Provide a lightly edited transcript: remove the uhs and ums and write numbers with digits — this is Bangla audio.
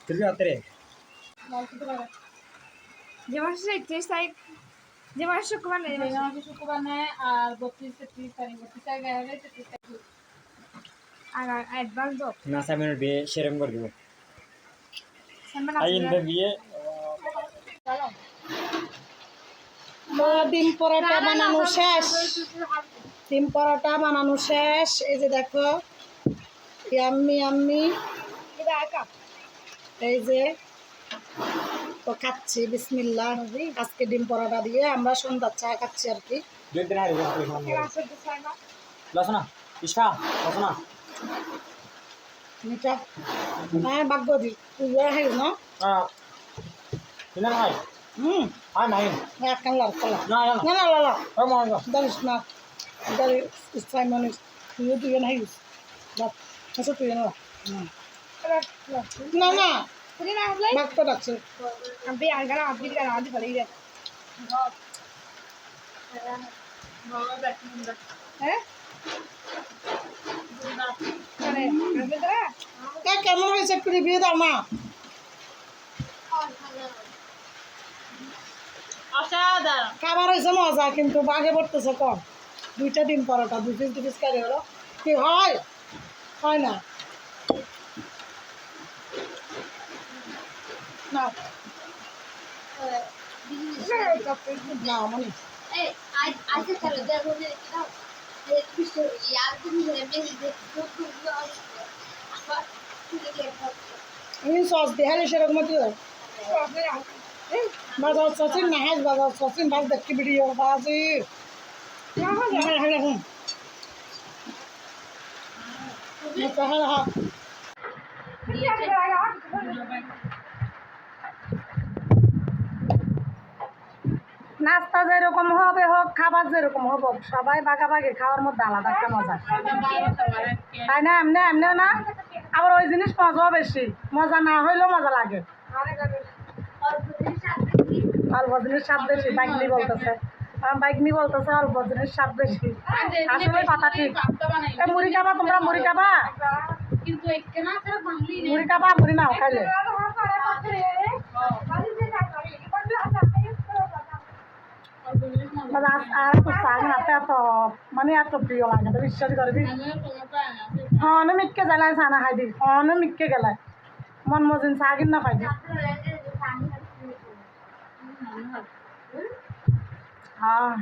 তুমি আতরে যে মাসে 31 তারিখ যে মাসে শুক্রবার নেই শুক্রবার নেয় আর 32 তারিখ 32 তারিখ গেলে 33 তারিখ আর অ্যাডভান্স দাও না সামিনের বিয়ে সেরকম করে দিব সামনে আইন আছে বিয়ে চলো মা ডিম পরোটা বানানো শেষ ডিম পরোটা বানানো শেষ এই যে দেখো ইয়াম্মি ইয়াম্মি এটা একা এই যে তো খাচ্ছি বিসমিল্লাহ আজকে ডিম পরোটা দিয়ে আমরা সন্ধ্যার চা খাচ্ছি আর কি দুই দিন আগে ক্লাসে দিছাই না লসনা ইশকা লসনা মিঠা হ্যাঁ ভাগ্য দি তুই হ্যাঁ না কিনা নাই আই নাই একখান লাল কলা না না না না লালা ও মঙ্গা দাঁড়িস না দাঁড়িয়ে সাইমন তুই না হিস আচ্ছা তুই না না না তুমি না আসলে ভাগ তো ডাকছে আমি আঙ্গারা আপনি গানা আদি পড়ে গেছে হ্যাঁ আরে আসলে তো কেমন হয়েছে একটু রিভিউ দাও না খাবার হয়েছে মজা কিন্তু বাঘে পড়তেছে কম দুইটা ডিম পরোটা 2 পিস 2 পিস কারি হলো কি হয় হয় না না না মনে আমি সস দেখালে সেরকম বাজার সচিন না হাজ বাজার সচিন ভাজ দেখি ভিডিও বাজি হ্যাঁ হ্যাঁ হুম হ্যাঁ হ্যাঁ নাস্তা যেরকম হবে হোক খাবার যেরকম হোক সবাই ভাগাভাগি খাওয়ার মধ্যে আলাদা একটা মজা তাই না এমনি এমনিও না আবার ওই জিনিস মজাও বেশি মজা না হইলেও মজা লাগে অল্প জিনিস স্বাদ বেশি বাইকনি বলতেছে অল্প জিনিস স্বাদ বেশি আসলে কথা ঠিক মুড়ি খাবা তোমরা মুড়ি খাবা মুড়ি খাবা মুড়ি নাও খাইলে আর তো শাক নাতে এত মানে এত প্রিয় লাগে তো বিশ্বাস করবি হন মিটকে জ্বালায় চানা খাই দি হন মিটকে গেলায় মন মজিন চাহ কিনা খাই দি হ্যাঁ